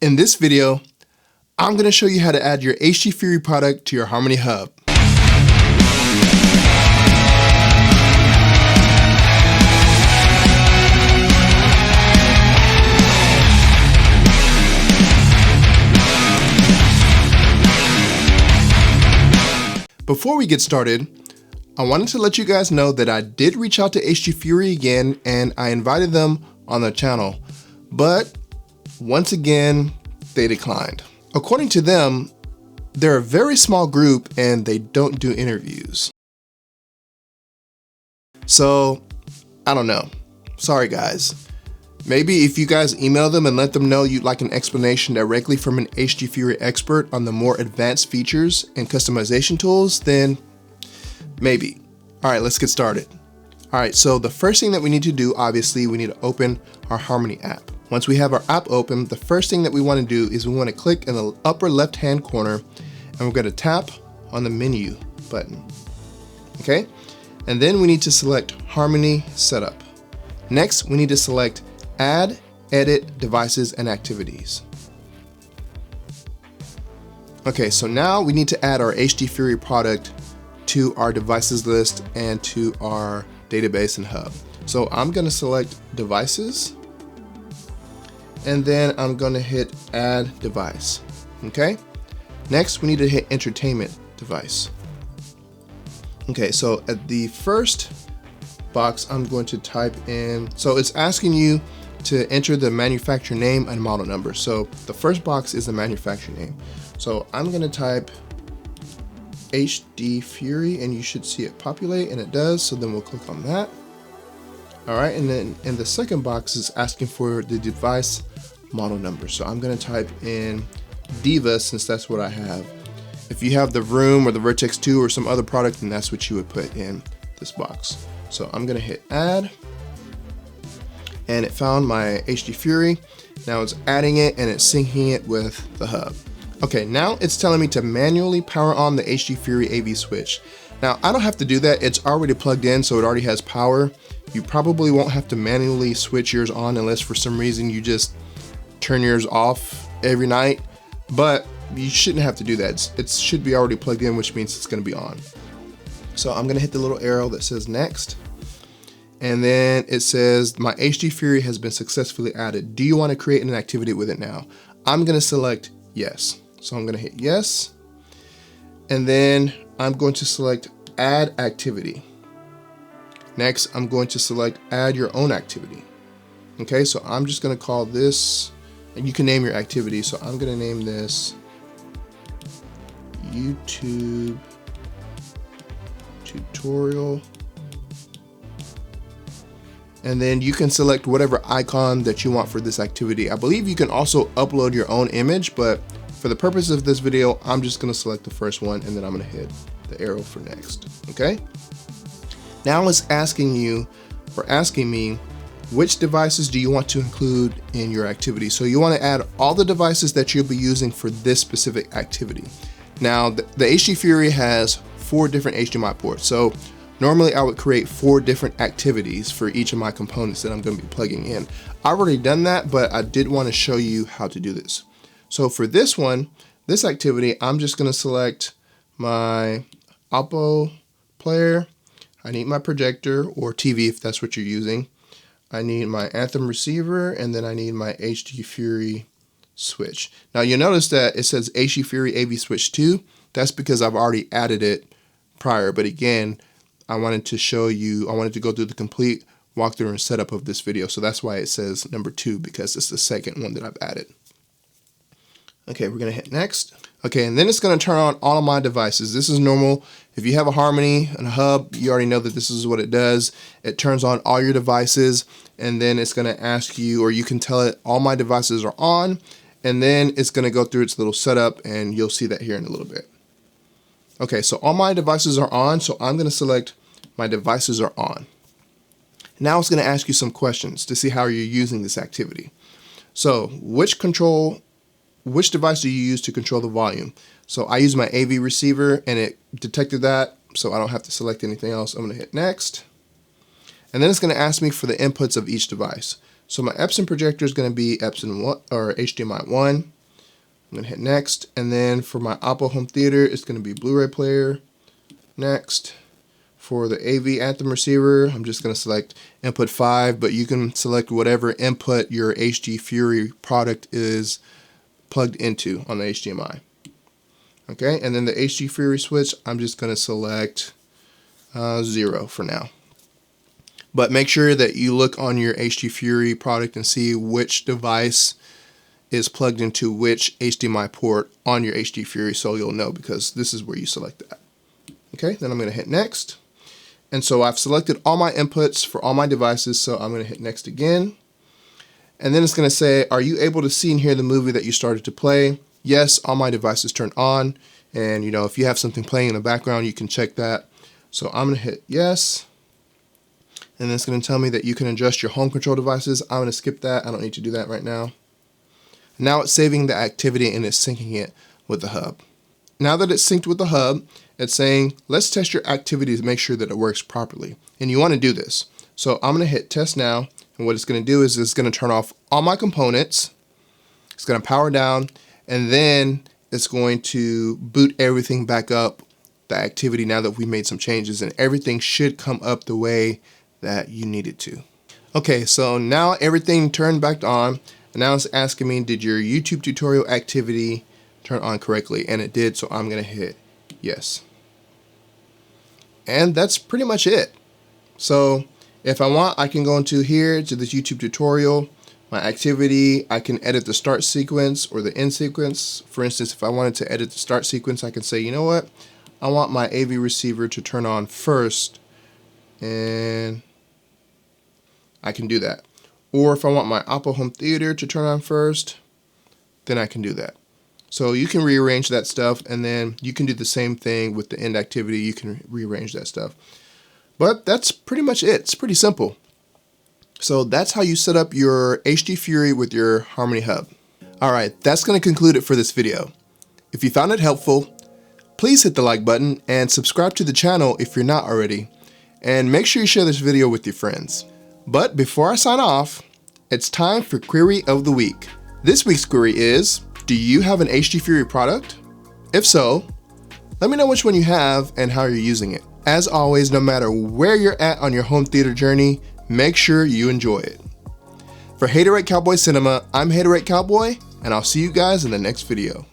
In this video, I'm going to show you how to add your HDFury product to your Harmony Hub. Before we get started, I wanted to let you guys know that I did reach out to HDFury again and I invited them on the channel, but once again, they declined. According to them, they're a very small group and they don't do interviews. So, I don't know. Sorry guys. Maybe if you guys email them and let them know you'd like an explanation directly from an HDFury expert on the more advanced features and customization tools, then maybe. All right, let's get started. All right, so the first thing that we need to do, obviously, we need to open our Harmony app. Once we have our app open, the first thing that we want to do is we want to click in the upper left-hand corner and we're going to tap on the menu button. Okay, and then we need to select Harmony Setup. Next, we need to select Add, Edit, Devices, and Activities. Okay, so now we need to add our HDFury product to our devices list and to our database and hub. So I'm going to select Devices, and then I'm going to hit Add Device. Okay, next we need to hit Entertainment Device. Okay, so at the first box, I'm going to type in, so it's asking you to enter the manufacturer name and model number. So the first box is the manufacturer name. So I'm going to type HDFury and you should see it populate, and it does. So then we'll click on that. All right, and then in the second box is asking for the device model number. So I'm going to type in Diva since that's what I have. If you have the Vroom or the Vertex 2 or some other product, then that's what you would put in this box. So I'm going to hit add, and it found my HDFury. Now it's adding it and it's syncing it with the hub. Okay, now it's telling me to manually power on the HDFury AV switch. Now I don't have to do that, it's already plugged in, so it already has power. You probably won't have to manually switch yours on unless for some reason you just turn yours off every night, but you shouldn't have to do that. It should be already plugged in, which means it's going to be on. So I'm going to hit the little arrow that says next, and then it says my HDFury has been successfully added. Do you want to create an activity with it now? I'm going to select yes. So I'm going to hit yes, and then I'm going to select add activity. Next, I'm going to select add your own activity. Okay, so I'm just going to call this, and you can name your activity. So I'm going to name this YouTube tutorial. And then you can select whatever icon that you want for this activity. I believe you can also upload your own image, but for the purpose of this video, I'm just going to select the first one, and then I'm going to hit the arrow for next. Okay. Now it's asking me, which devices do you want to include in your activity? So you want to add all the devices that you'll be using for this specific activity. Now the HDFury has 4 different HDMI ports. So normally I would create 4 different activities for each of my components that I'm going to be plugging in. I've already done that, but I did want to show you how to do this. So for this one, this activity, I'm just going to select my Oppo player. I need my projector or TV if that's what you're using. I need my Anthem receiver, and then I need my HDFury switch. Now you'll notice that it says HDFury AV switch 2. That's because I've already added it prior. But again, I wanted to go through the complete walkthrough and setup of this video. So that's why it says number 2, because it's the second one that I've added. Okay, we're going to hit next. Okay, and then it's going to turn on all of my devices. This is normal. If you have a Harmony and a hub, you already know that this is what it does. It turns on all your devices, and then it's going to ask you, or you can tell it all my devices are on, and then it's going to go through its little setup, and you'll see that here in a little bit. Okay, so all my devices are on, so I'm going to select my devices are on. Now it's going to ask you some questions to see how you're using this activity. So which device do you use to control the volume? So I use my AV receiver and it detected that, so I don't have to select anything else. I'm going to hit next. And then it's going to ask me for the inputs of each device. So my Epson projector is going to be Epson 1 or HDMI 1. I'm gonna hit next, and then for my Oppo home theater, it's gonna be Blu-ray player. Next. For the AV Anthem receiver, I'm just gonna select input 5, but you can select whatever input your HDFury product is plugged into on the HDMI. Okay, and then the HDFury switch, I'm just gonna select 0 for now. But make sure that you look on your HDFury product and see which device is plugged into which HDMI port on your HDFury, so you'll know, because this is where you select that. Okay, then I'm gonna hit next. And so I've selected all my inputs for all my devices, so I'm gonna hit next again. And then it's gonna say, are you able to see and hear the movie that you started to play? Yes, all my devices turned on. And if you have something playing in the background, you can check that. So I'm gonna hit yes. And then it's gonna tell me that you can adjust your home control devices. I'm gonna skip that, I don't need to do that right now. Now it's saving the activity and it's syncing it with the hub. Now that it's synced with the hub, it's saying, let's test your activity to make sure that it works properly. And you want to do this. So I'm going to hit test now. And what it's going to do is it's going to turn off all my components. It's going to power down. And then it's going to boot everything back up, the activity, now that we made some changes. And everything should come up the way that you need it to. Okay, so now everything turned back on. And now it's asking me, did your YouTube tutorial activity turn on correctly? And it did, so I'm going to hit yes. And that's pretty much it. So if I want, I can go into here to this YouTube tutorial, my activity. I can edit the start sequence or the end sequence. For instance, if I wanted to edit the start sequence, I can say, you know what? I want my AV receiver to turn on first, and I can do that. Or if I want my Oppo home theater to turn on first, then I can do that. So you can rearrange that stuff, and then you can do the same thing with the end activity. You can rearrange that stuff. But that's pretty much it. It's pretty simple. So that's how you set up your HDFury with your Harmony Hub. All right, that's going to conclude it for this video. If you found it helpful, please hit the like button and subscribe to the channel if you're not already. And make sure you share this video with your friends. But before I sign off, it's time for Query of the Week. This week's query is, do you have an HDFury product? If so, let me know which one you have and how you're using it. As always, no matter where you're at on your home theater journey, make sure you enjoy it. For Haterade Cowboy Cinema, I'm Haterade Cowboy, and I'll see you guys in the next video.